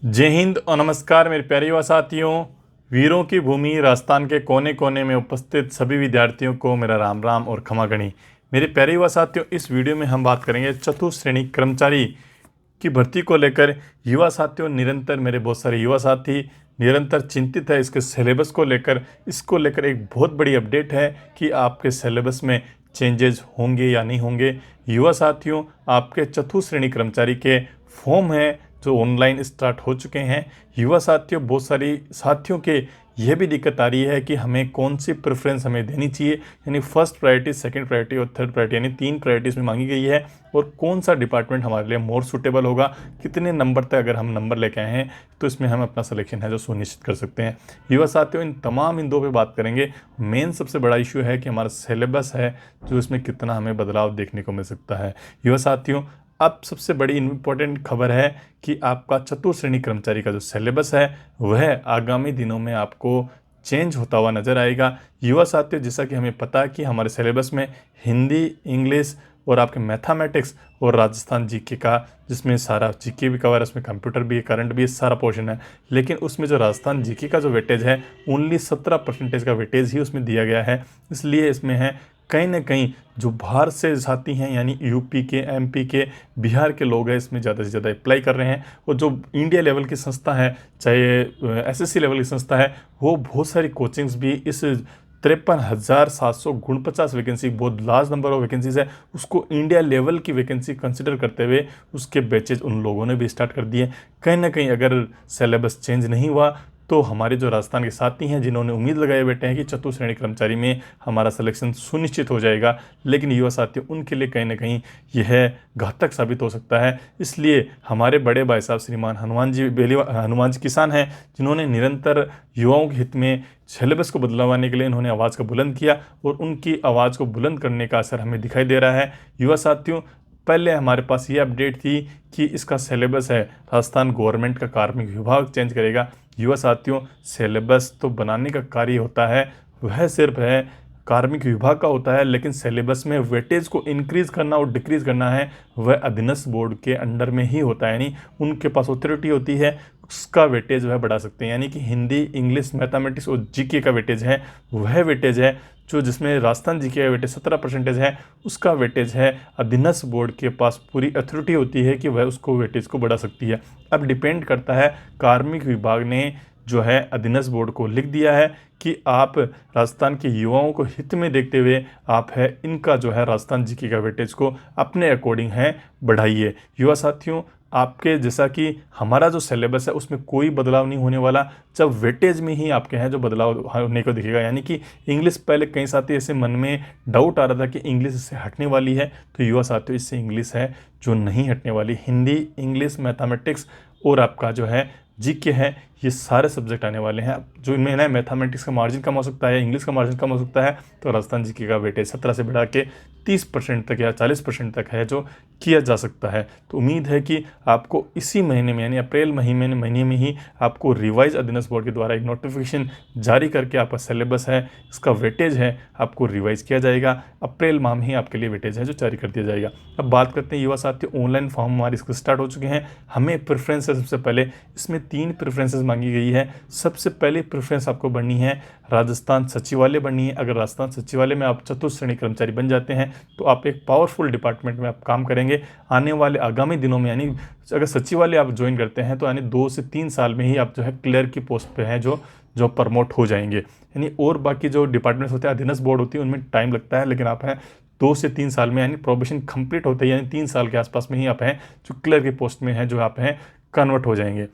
जय हिंद और नमस्कार मेरे प्यारे युवा साथियों। वीरों की भूमि राजस्थान के कोने कोने में उपस्थित सभी विद्यार्थियों को मेरा राम राम और क्षमा गणी। मेरे प्यारे युवा साथियों, इस वीडियो में हम बात करेंगे चतुर्थ श्रेणी कर्मचारी की भर्ती को लेकर। युवा साथियों, निरंतर मेरे बहुत सारे युवा साथी निरंतर चिंतित है इसके सिलेबस को लेकर। इसको लेकर एक बहुत बड़ी अपडेट है कि आपके सिलेबस में चेंजेस होंगे या नहीं होंगे। युवा साथियों, आपके चतुर्थ श्रेणी कर्मचारी के फॉर्म हैं जो ऑनलाइन स्टार्ट हो चुके हैं। युवा साथियों, बहुत सारी साथियों के यह भी दिक्कत आ रही है कि हमें कौन सी प्रेफरेंस हमें देनी चाहिए, यानी फर्स्ट प्रायोरिटी, सेकंड प्रायोरिटी और थर्ड प्रायोरिटी, यानी 3 प्रायोरिटीज़ में मांगी गई है। और कौन सा डिपार्टमेंट हमारे लिए मोर सूटेबल होगा, कितने नंबर तक अगर हम नंबर लेके आए हैं तो इसमें हम अपना सिलेक्शन है जो सुनिश्चित कर सकते हैं। युवा साथियों, इन दो पे बात करेंगे। मेन सबसे बड़ा इशू है कि हमारा सिलेबस है जो इसमें कितना हमें बदलाव देखने को मिल सकता है। युवा साथियों, अब सबसे बड़ी इम्पोर्टेंट खबर है कि आपका चतुर्थ श्रेणी कर्मचारी का जो सिलेबस है वह आगामी दिनों में आपको चेंज होता हुआ नजर आएगा। युवा साथियों, जैसा कि हमें पता है कि हमारे सिलेबस में हिंदी, इंग्लिश और आपके मैथमेटिक्स और राजस्थान जीके का, जिसमें सारा जीके भी कवर है, उसमें कंप्यूटर भी है, करंट भी है, सारा पोर्शन है। लेकिन उसमें जो राजस्थान जीके का जो वेटेज है, ओनली 17% का वेटेज ही उसमें दिया गया है। इसलिए इसमें है कहीं ना कहीं जो बाहर से साथी हैं, यानी यूपी के, एमपी के, बिहार के लोग हैं, इसमें ज़्यादा से ज़्यादा अप्लाई कर रहे हैं। और जो इंडिया लेवल की संस्था है, चाहे एसएससी लेवल की संस्था है, वो बहुत सारी कोचिंग्स भी इस 53,749 वैकेंसी, बहुत लार्ज नंबर ऑफ वैकेंसीज है, उसको इंडिया लेवल की वैकेंसी कंसिडर करते हुए उसके बैचेज उन लोगों ने भी स्टार्ट कर दिए। कहीं ना कहीं अगर सिलेबस चेंज नहीं हुआ तो हमारे जो राजस्थान के साथी हैं, जिन्होंने उम्मीद लगाए बैठे हैं कि चतुर्थ श्रेणी कर्मचारी में हमारा सिलेक्शन सुनिश्चित हो जाएगा, लेकिन युवा साथियों, उनके लिए कहीं ना कहीं यह घातक साबित हो सकता है। इसलिए हमारे बड़े भाई साहब श्रीमान हनुमान जी किसान हैं, जिन्होंने निरंतर युवाओं के हित में सिलेबस को बदलवाने के लिए इन्होंने आवाज़ को बुलंद किया और उनकी आवाज़ को बुलंद करने का असर हमें दिखाई दे रहा है। युवा साथियों, पहले हमारे पास ये अपडेट थी कि इसका सिलेबस है राजस्थान गवर्नमेंट का कार्मिक विभाग चेंज करेगा। युवा साथियों, सिलेबस तो बनाने का कार्य होता है, वह सिर्फ है कार्मिक विभाग का होता है, लेकिन सिलेबस में वेटेज को इंक्रीज करना और डिक्रीज करना है वह अधीनस्थ बोर्ड के अंडर में ही होता है। यानी उनके पास अथॉरिटी होती है, उसका वेटेज वह बढ़ा सकते हैं। यानी कि हिंदी, इंग्लिश, मैथमेटिक्स और जीके का वेटेज है, वह वेटेज है जो जिसमें राजस्थान जीके का वेटेज 17% है, उसका वेटेज है। अधीनस्थ बोर्ड के पास पूरी अथॉरिटी होती है कि वह उसको वेटेज को बढ़ा सकती है। अब डिपेंड करता है, कार्मिक विभाग ने जो है अधीनस्थ बोर्ड को लिख दिया है कि आप राजस्थान के युवाओं को हित में देखते हुए आप है इनका जो है राजस्थान जीके का वेटेज को अपने अकॉर्डिंग है बढ़ाइए। युवा साथियों, आपके जैसा कि हमारा जो सिलेबस है उसमें कोई बदलाव नहीं होने वाला, जब वेटेज में ही आपके हैं जो बदलाव होने को दिखेगा। यानी कि इंग्लिश, पहले कई साथी ऐसे मन में डाउट आ रहा था कि इंग्लिश इससे हटने वाली है, तो युवा साथियों, इससे इंग्लिश है जो नहीं हटने वाली। हिंदी, इंग्लिश, मैथमेटिक्स और आपका जो है जीके है, ये सारे सब्जेक्ट आने वाले हैं। जो इनमें ना मैथमेटिक्स का मार्जिन कम हो सकता है, इंग्लिश का मार्जिन कम हो सकता है, तो राजस्थान जीके का वेटेज 17 से बढ़ा के 30% तक या 40% तक है जो किया जा सकता है। तो उम्मीद है कि आपको इसी महीने में, यानी अप्रैल महीने में ही आपको रिवाइज अधीनस्थ बोर्ड के द्वारा एक नोटिफिकेशन जारी करके आपका सिलेबस है, इसका वेटेज है, आपको रिवाइज किया जाएगा। अप्रैल माह में ही आपके लिए वेटेज है जो जारी कर दिया जाएगा। अब बात करते हैं युवा साथियों, ऑनलाइन फॉर्म हमारे इसके स्टार्ट हो चुके हैं। हमें प्रेफरेंस है, सबसे पहले इसमें 3 प्रेफरेंसेस मांगी गई है। सबसे पहले प्रेफरेंस आपको बढ़नी है राजस्थान सचिवालय बढ़नी है। अगर राजस्थान सचिवालय में आप चतुर्थ श्रेणी कर्मचारी बन जाते हैं तो आप एक पावरफुल डिपार्टमेंट में आप काम करेंगे। आने वाले आगामी दिनों में, यानी अगर सचिवालय आप ज्वाइन करते हैं तो यानी 2 से 3 साल में ही आप जो है क्लर्क की पोस्ट पे हैं जो प्रमोट हो जाएंगे। यानी और बाकी जो डिपार्टमेंट्स होते हैं, अधीनस्थ बोर्ड होती है, उनमें टाइम लगता है, लेकिन आप हैं 2 से 3 साल में, यानी प्रोबेशन कंप्लीट होते हैं, यानी 3 साल के आसपास में ही आप हैं जो क्लर्क की पोस्ट में हैं जो आप हैं कन्वर्ट हो जाएंगे।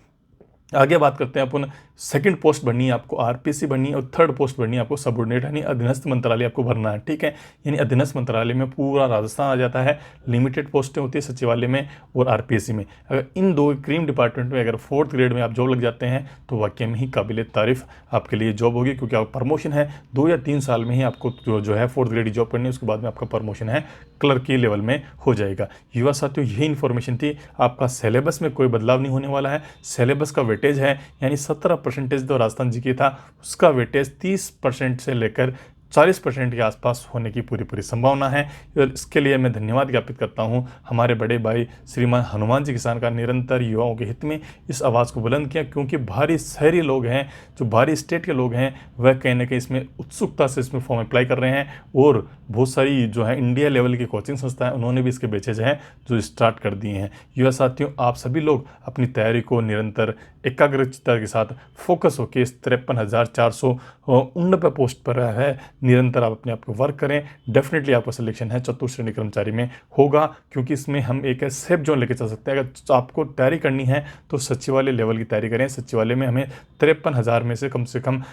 आगे बात करते हैं अपन, सेकंड पोस्ट बननी है आपको आरपीसी बननी है, और थर्ड पोस्ट बननी है आपको सबऑर्डिनेट, यानी अधीनस्थ मंत्रालय आपको भरना है। ठीक है, यानी अधीनस्थ मंत्रालय में पूरा राजस्थान आ जाता है। लिमिटेड पोस्टें होती है सचिवालय में और आरपीएससी में। अगर इन 2 क्रीम डिपार्टमेंट में अगर 4th ग्रेड में आप जॉब लग जाते हैं तो वाकई में ही काबिल तारीफ आपके लिए जॉब होगी, क्योंकि आप प्रमोशन है 2 या 3 साल में ही आपको जो है 4th ग्रेड की जॉब करनी है, उसके बाद में आपका प्रमोशन है क्लर्क के लेवल में हो जाएगा। युवा साथियों, यही इन्फॉर्मेशन थी। आपका सिलेबस में कोई बदलाव नहीं होने वाला है। सिलेबस का वेटेज है, यानी 17% जो राजस्थान जीके था उसका वेटेज 30% से लेकर 40% के आसपास होने की पूरी पूरी संभावना है। और इसके लिए मैं धन्यवाद ज्ञापित करता हूँ हमारे बड़े भाई श्रीमान हनुमान जी किसान का निरंतर युवाओं के हित में इस आवाज़ को बुलंद किया, क्योंकि बाहरी शहरी लोग हैं, जो बाहरी स्टेट के लोग हैं, वह कहीं ना कहीं इसमें उत्सुकता से इसमें फॉर्म अप्लाई कर रहे हैं। और बहुत सारी जो है इंडिया लेवल की कोचिंग संस्थाएं, उन्होंने भी इसके बैचेज हैं जो स्टार्ट कर दिए हैं। युवा साथियों, आप सभी लोग अपनी तैयारी को निरंतर एकाग्रचित्ता के साथ फोकस होकर इस 53,489 पोस्ट पर है, निरंतर आप अपने आप को वर्क करें। डेफिनेटली आपका सिलेक्शन है चतुश्रेणी कर्मचारी में होगा, क्योंकि इसमें हम एक सेफ जोन लेके चल सकते हैं। अगर आपको तैयारी करनी है तो सचिवालय लेवल की तैयारी करें। सचिवालय में हमें 53,000 में से कम से कम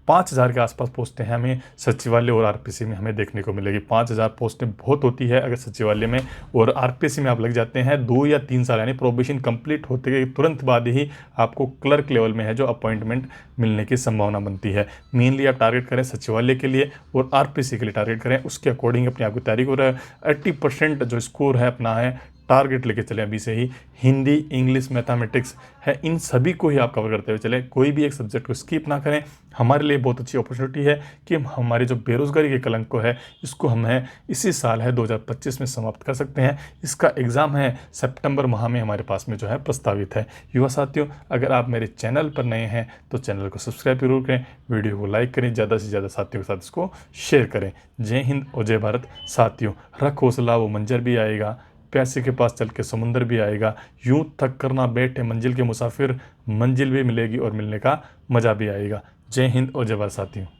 5,000 के आसपास पोस्टें हैं हमें सचिवालय और आरपीसी में हमें देखने को मिलेगी। 5,000 पोस्टें बहुत होती है अगर सचिवालय में और आरपीसी में आप लग जाते हैं 2 या 3 साल, यानी प्रोबेशन कंप्लीट होते के तुरंत बाद ही आपको क्लर्क लेवल में है जो अपॉइंटमेंट मिलने की संभावना बनती है। मेनली आप टारगेट करें सचिवालय के लिए और आरपीसी के लिए टारगेट करें, उसके अकॉर्डिंग अपने आप की तैयारी को 80% जो स्कोर है अपना है टारगेट लेके चलें अभी से ही। हिंदी, इंग्लिश, मैथमेटिक्स है, इन सभी को ही आप कवर करते हुए चलें, कोई भी एक सब्जेक्ट को स्किप ना करें। हमारे लिए बहुत अच्छी अपॉर्चुनिटी है कि हम हमारे जो बेरोजगारी के कलंक को है इसको हम है इसी साल है 2025 में समाप्त कर सकते हैं। इसका एग्ज़ाम है सितंबर माह में हमारे पास में जो है प्रस्तावित है। युवा साथियों, अगर आप मेरे चैनल पर नए हैं तो चैनल को सब्सक्राइब जरूर करें, वीडियो को लाइक करें, ज़्यादा से ज़्यादा साथियों के साथ इसको शेयर करें। जय हिंद और जय भारत। साथियों, रख हौसला, वो मंजर भी आएगा, प्यासे के पास चल के समुंदर भी आएगा, यूं थक कर ना बैठे मंजिल के मुसाफिर, मंजिल भी मिलेगी और मिलने का मज़ा भी आएगा। जय हिंद और जय भारत साथियों।